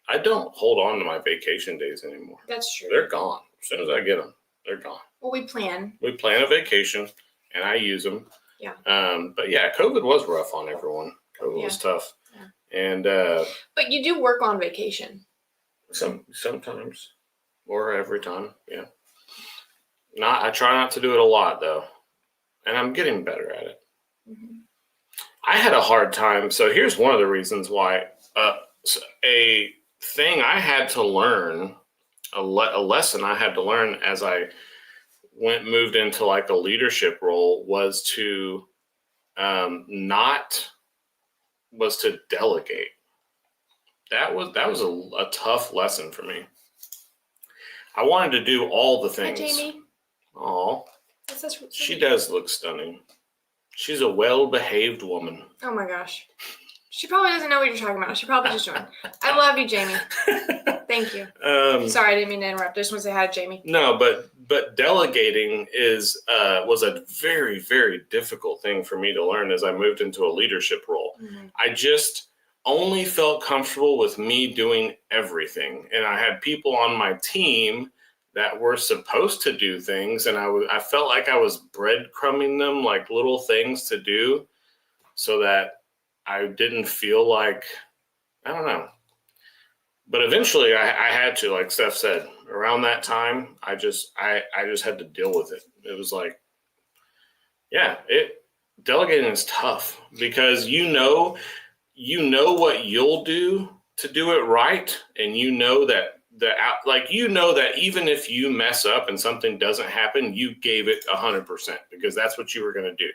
I don't hold on to my vacation days anymore. That's true. They're gone. As soon as I get them, they're gone. Well, we plan a vacation and I use them. Yeah. But yeah, COVID was rough on everyone. COVID was tough. Yeah. And but you do work on vacation. Sometimes or every time. Yeah. I try not to do it a lot though. And I'm getting better at it. Mm-hmm. I had a hard time. So here's one of the reasons why a thing I had to learn, a lesson I had to learn as I moved into like a leadership role was to delegate. That was a tough lesson for me. I wanted to do all the things. Hi, Jamie. Oh, she does look stunning. She's a well-behaved woman. Oh my gosh. She probably doesn't know what you're talking about. She probably just joined. I love you, Jamie. Thank you. Sorry, I didn't mean to interrupt. I just want to say hi to Jamie. No, but delegating was a very, very difficult thing for me to learn as I moved into a leadership role. Mm-hmm. I just only felt comfortable with me doing everything. And I had people on my team that were supposed to do things. And I felt like I was breadcrumbing them like little things to do so that I didn't feel like, I don't know. But eventually I had to, like Steph said, around that time, I just had to deal with it. It was like, yeah, delegating is tough because you know what you'll do to do it right, and you know that even if you mess up and something doesn't happen, you gave it 100% because that's what you were going to do.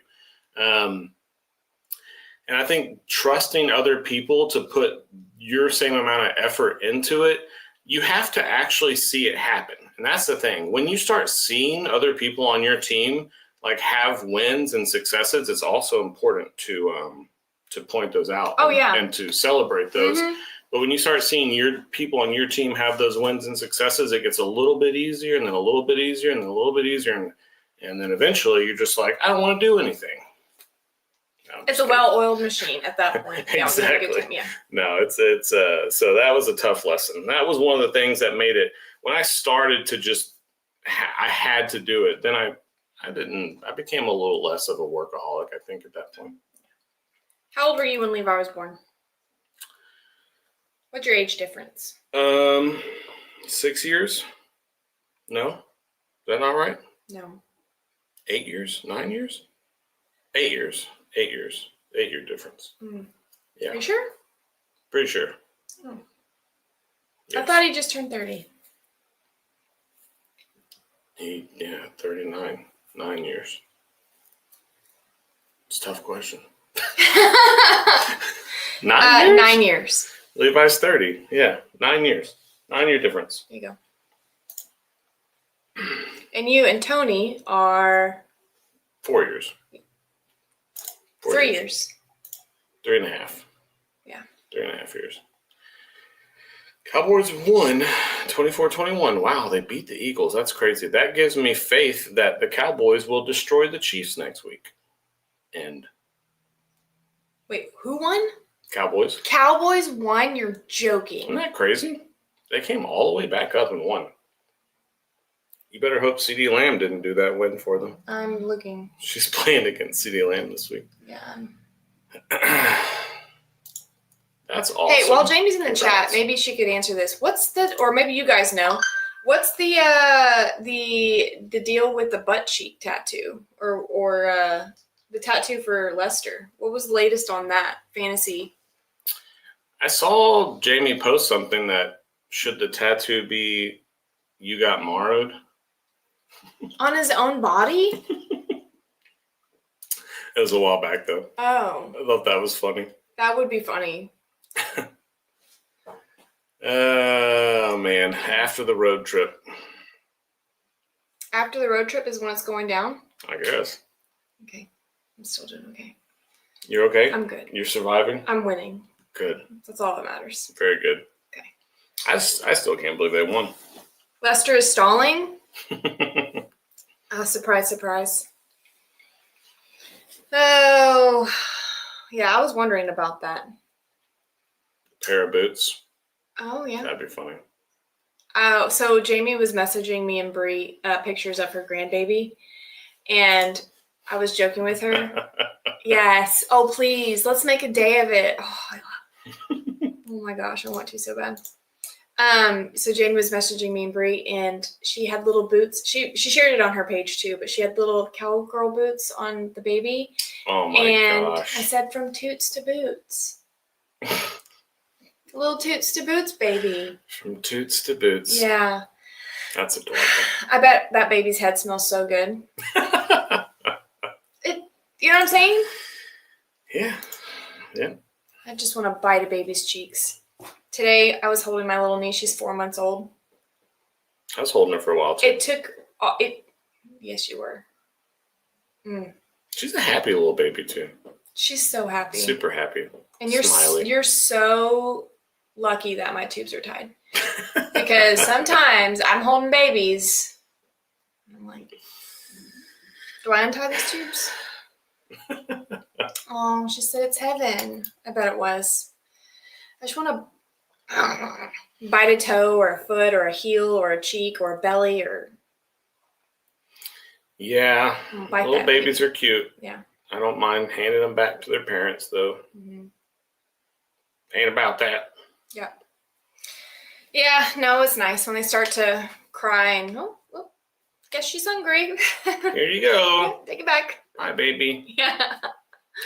And I think trusting other people to put your same amount of effort into it, you have to actually see it happen. And that's the thing. When you start seeing other people on your team like have wins and successes, it's also important to point those out. Oh, yeah. And to celebrate those. Mm-hmm. But when you start seeing your people on your team have those wins and successes, it gets a little bit easier and then a little bit easier and then a little bit easier. And then eventually you're just like, I don't want to do anything. No, it's a well-oiled machine at that point. Exactly. Yeah. No, it's so that was a tough lesson. That was one of the things that made it, when I started to just, I had to do it. Then I became a little less of a workaholic, I think, at that point. How old were you when Levi was born? What's your age difference? 6 years. No? Is that not right? No. 8 years? 9 years? 8 years. 8 years. 8-year difference. Mm. Yeah. Are you sure? Pretty sure. Oh. Yes. I thought he just turned 30. 39. 9 years. It's a tough question. 9 years? 9 years. Levi's 30. Yeah, 9 years. 9-year difference. There you go. And you and Tony are 4 years. 3 years. 3.5. Yeah. 3.5 years. Cowboys won 24-21. Wow, they beat the Eagles. That's crazy. That gives me faith that the Cowboys will destroy the Chiefs next week. And wait, who won? Cowboys. Cowboys won? You're joking. Isn't that crazy? They came all the way back up and won. You better hope CD Lamb didn't do that win for them. I'm looking. She's playing against CD Lamb this week. Yeah. That's awesome. Hey, while Jamie's in the chat, maybe she could answer this. Or maybe you guys know, what's the deal with the butt cheek tattoo or the tattoo for Lester? What was the latest on that fantasy? I saw Jamie post something that should the tattoo be "You got marred" on his own body? It was a while back though. Oh, I thought that was funny. That would be funny. Oh man, after the road trip. After the road trip is when it's going down? I guess. Okay. I'm still doing okay. You're okay? I'm good. You're surviving? I'm winning. Good. That's all that matters. Very good. Okay. I still can't believe they won. Lester is stalling? Surprise, surprise. Oh, yeah, I was wondering about that. Pair of boots. Oh, yeah. That'd be funny. Oh, so Jamie was messaging me and Bree pictures of her grandbaby, and I was joking with her. Yes. Oh, please, let's make a day of it. Oh my gosh, I want to so bad. So Jane was messaging me and Bree, and she had little boots. She shared it on her page too, but she had little cowgirl boots on the baby. Oh my gosh. I said, from toots to boots. Little toots to boots, baby. From toots to boots. Yeah. That's adorable. I bet that baby's head smells so good. You know what I'm saying? Yeah. Yeah. I just want to bite a baby's cheeks. Today, I was holding my little niece. She's 4 months old. I was holding her for a while, too. It took... Yes, you were. Mm. She's a happy little baby, too. She's so happy. Super happy. And Smiley. You're so lucky that my tubes are tied. Because sometimes I'm holding babies. And I'm like, do I untie these tubes? Oh, she said it's heaven. I bet it was. I just want to bite a toe or a foot or a heel or a cheek or a belly or... Yeah. Little babies are cute. Yeah. I don't mind handing them back to their parents, though. Mm-hmm. Ain't about that. Yeah. Yeah, no, it's nice when they start to cry and, guess she's hungry. Here you go. Take it back. Bye, baby. Yeah.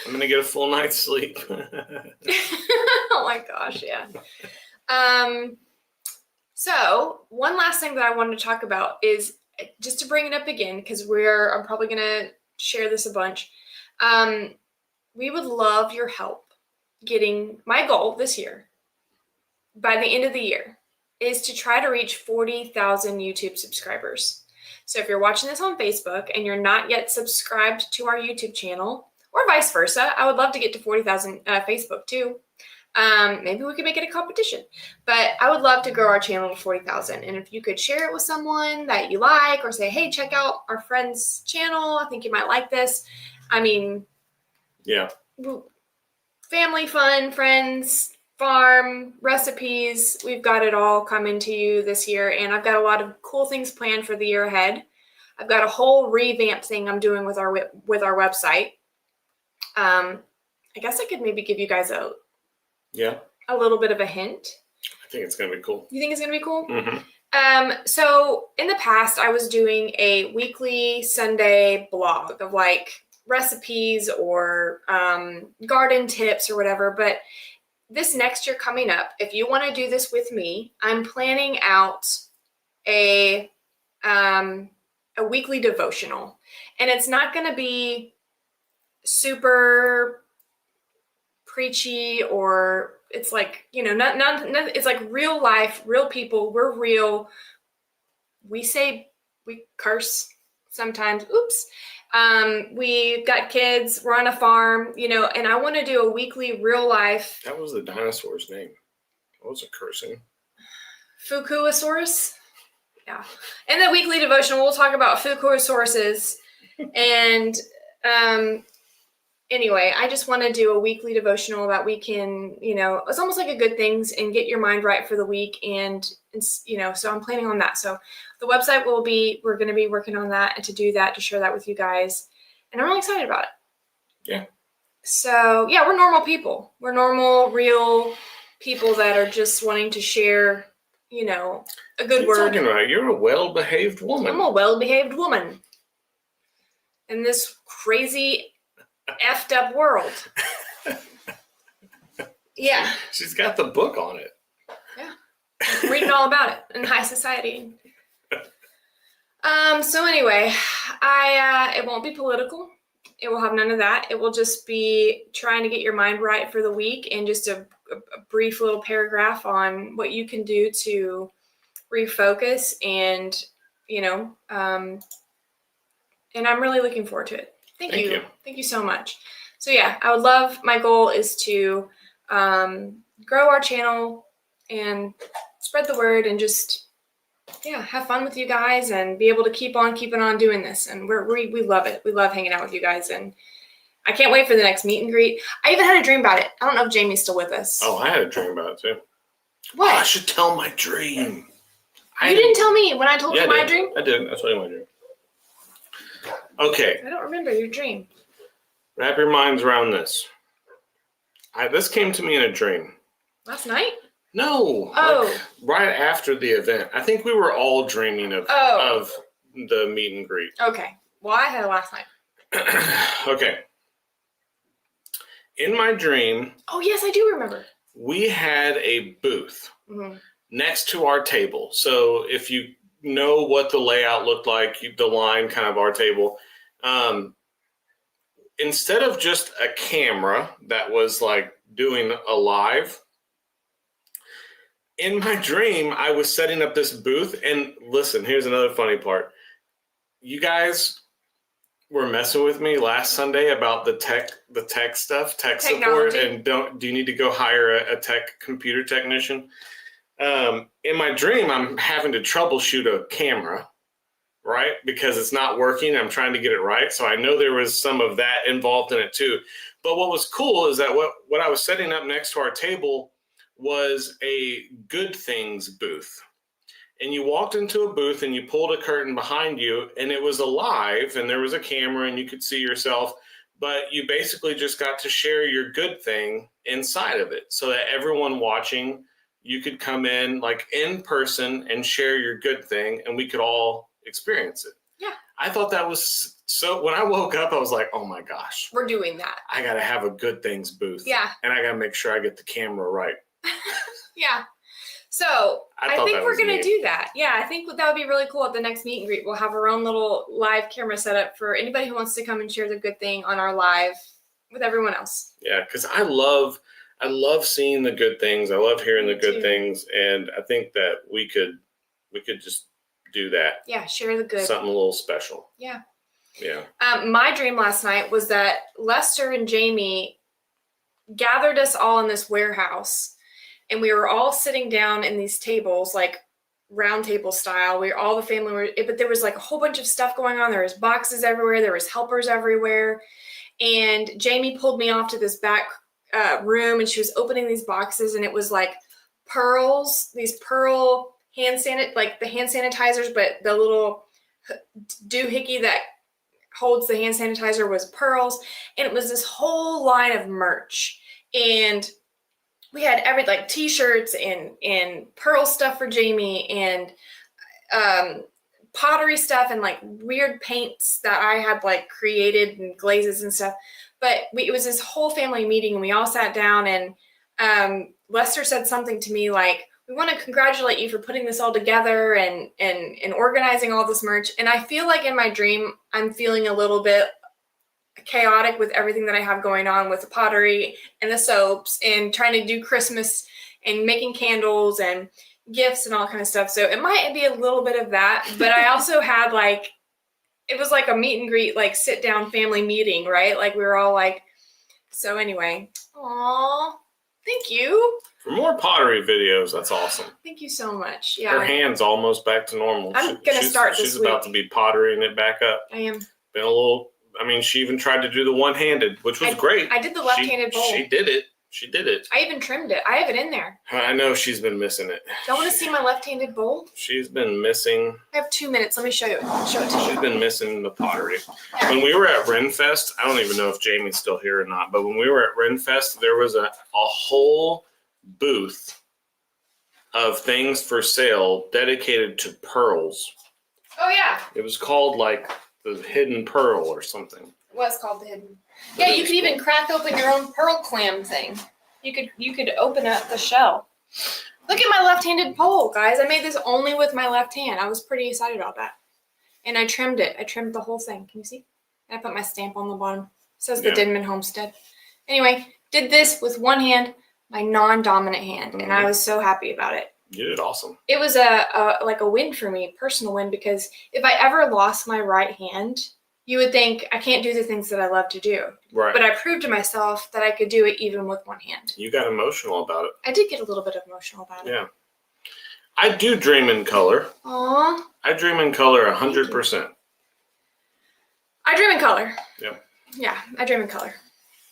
I'm going to get a full night's sleep. Oh my gosh, yeah. So one last thing that I wanted to talk about is just to bring it up again, because I'm probably gonna share this a bunch. We would love your help getting my goal this year by the end of the year is to try to reach 40,000 YouTube subscribers. So if you're watching this on Facebook and you're not yet subscribed to our YouTube channel, or vice versa, I would love to get to 40,000 Facebook too. Maybe we could make it a competition, but I would love to grow our channel to 40,000. And if you could share it with someone that you like, or say, hey, check out our friend's channel, I think you might like this. I mean, yeah, family fun, friends, farm, recipes, we've got it all coming to you this year. And I've got a lot of cool things planned for the year ahead. I've got a whole revamp thing I'm doing with our website. I guess I could maybe give you guys a little bit of a hint. I think it's going to be cool. You think it's going to be cool? Mm-hmm. So in the past, I was doing a weekly Sunday blog of like recipes or garden tips or whatever. But this next year coming up, if you want to do this with me, I'm planning out a weekly devotional. And it's not going to be super preachy, or it's like, not it's like real life, real people. We're real. We curse sometimes. Oops. We've got kids, we're on a farm, and I want to do a weekly real life. That was the dinosaur's name. I wasn't cursing. Fukuosaurus. Yeah. In the weekly devotional, we'll talk about Fukuosauruses. And anyway, I just want to do a weekly devotional that we can, it's almost like a good things and get your mind right for the week. And so I'm planning on that. So the website we're going to be working on that, and to do that, to share that with you guys. And I'm really excited about it. Yeah. So yeah, we're normal people. We're normal, real people that are just wanting to share, a good word. Talking about? You're a well-behaved woman. I'm a well-behaved woman in this crazy effed up world. Yeah. She's got the book on it. Yeah. I'm reading all about it in high society. So anyway, it won't be political. It will have none of that. It will just be trying to get your mind right for the week, and just a brief little paragraph on what you can do to refocus and, and I'm really looking forward to it. Thank you. Thank you so much. So yeah, my goal is to grow our channel and spread the word, and just, have fun with you guys, and be able to keep on keeping on doing this. And we love it. We love hanging out with you guys, and I can't wait for the next meet and greet. I even had a dream about it. I don't know if Jamie's still with us. Oh, I had a dream about it too. What? Oh, I should tell my dream. You didn't tell me when I told you my dream? I did. I told you my dream. Okay. I don't remember your dream. Wrap your minds around this. This came to me in a dream. Last night? No. Oh. Right after the event. I think we were all dreaming of the meet and greet. Okay. Well, I had it last night. Okay. In my dream. Oh, yes, I do remember. We had a booth next to our table. So if you know what the layout looked like, the line, kind of our table, instead of just a camera that was like doing a live, in my dream, I was setting up this booth. And listen, here's another funny part. You guys were messing with me last Sunday about the tech stuff, tech support, and do you need to go hire a computer technician? In my dream, I'm having to troubleshoot a camera, right? Because it's not working. I'm trying to get it right. So I know there was some of that involved in it too. But what was cool is that what I was setting up next to our table was a good things booth. And you walked into a booth and you pulled a curtain behind you, and it was alive, and there was a camera and you could see yourself, but you basically just got to share your good thing inside of it, so that everyone watching, you could come in like in person and share your good thing, and we could all experience it. Yeah. I thought that was so. When I woke up, I was like, "Oh my gosh, we're doing that. I gotta have a good things booth." Yeah. And I gotta make sure I get the camera right. Yeah. So I think we're going to neat. do that. Yeah, I think that would be really cool at the next meet and greet. We'll have our own little live camera set up for anybody who wants to come and share the good thing on our live with everyone else. Yeah, because I love seeing the good things. I love hearing the good too. things, and I think that we could just do that. Yeah, share the good. Something a little special. Yeah. Yeah. My dream last night was that Lester and Jamie gathered us all in this warehouse, and we were all sitting down in these tables, like round table style. All the family were, but there was like a whole bunch of stuff going on. There was boxes everywhere. There was helpers everywhere. And Jamie pulled me off to this back room, and she was opening these boxes, and it was like pearls, these pearl like the hand sanitizers, but the little doohickey that holds the hand sanitizer was pearls. And it was this whole line of merch. And we had like t-shirts and pearl stuff for Jamie, and pottery stuff, and like weird paints that I had like created, and glazes and stuff. But it was this whole family meeting, and we all sat down, and Lester said something to me like, "We want to congratulate you for putting this all together and organizing all this merch." And I feel like in my dream, I'm feeling a little bit chaotic with everything that I have going on with the pottery and the soaps and trying to do Christmas and making candles and gifts and all kind of stuff. So it might be a little bit of that, but I also had like, it was like a meet and greet, like sit down family meeting, right? Like we were all like, so anyway, aw, thank you. For more pottery videos, that's awesome. Thank you so much. Yeah. Her hand's almost back to normal. I'm going to start this She's about to be pottering it back up. I am. Been a little, I mean, she even tried to do the one-handed, which was great. I did the left-handed bowl. She did it. She did it. I even trimmed it. I have it in there. I know she's been missing it. Don't want to see my left-handed bowl? She's been missing. I have 2 minutes. Let me show you. Show it to you. She's been missing the pottery. When we were at Renfest, I don't even know if Jamie's still here or not, but when we were at Renfest, there was a whole booth of things for sale dedicated to pearls. Oh, yeah. It was called like the Hidden Pearl or something. It was called the Hidden. Yeah, you could even crack open your own pearl clam thing. You could open up the shell. Look at my left-handed pole, guys. I made this only with my left hand. I was pretty excited about that. And I trimmed it. I trimmed the whole thing. Can you see? And I put my stamp on the bottom. It says the Denman Homestead. Anyway, did this with one hand, my non-dominant hand, and I was so happy about it. You did awesome. It was like a win for me, personal win, because if I ever lost my right hand, you would think I can't do the things that I love to do. Right. But I proved to myself that I could do it even with one hand. You got emotional about it. I did get a little bit emotional about it. Yeah. I do dream in color. Aww. I dream in color 100%. I dream in color. Yep. Yeah, I dream in color.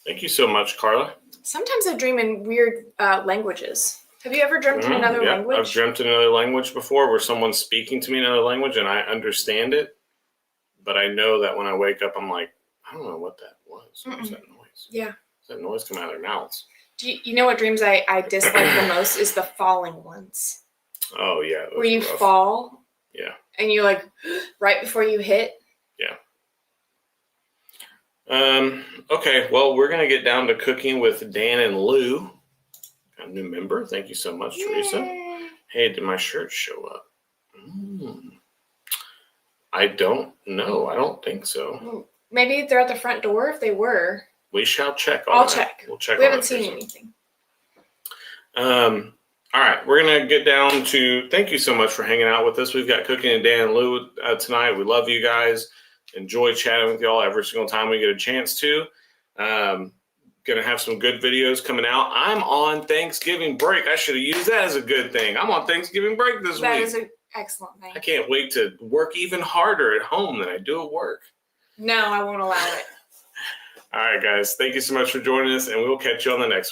Thank you so much, Carla. Sometimes I dream in weird languages. Have you ever dreamt in another language? I've dreamt in another language before, where someone's speaking to me in another language and I understand it, but I know that when I wake up, I'm like, I don't know what that was. What was that noise? Yeah. What's that noise coming out of their mouths? Do you know what dreams I dislike the most is the falling ones. Oh, yeah. Where you fall. Yeah. And you're like, right before you hit. Yeah. Okay, well, we're going to get down to cooking with Dan and Lou. A new member. Thank you so much, Teresa. Yay. Hey, did my shirt show up? I don't know. I don't think so. Maybe they're at the front door. If they were, we shall check. I'll check. We'll check. We haven't seen anything. All right, we're gonna get down to. Thank you so much for hanging out with us. We've got Cooking and Dan and Lou tonight. We love you guys. Enjoy chatting with y'all every single time we get a chance to. Gonna have some good videos coming out. I'm on Thanksgiving break. I should have used that as a good thing. I'm on Thanksgiving break this week. That is an excellent thing. I can't wait to work even harder at home than I do at work. No, I won't allow it. All right, guys. Thank you so much for joining us, and we'll catch you on the next one.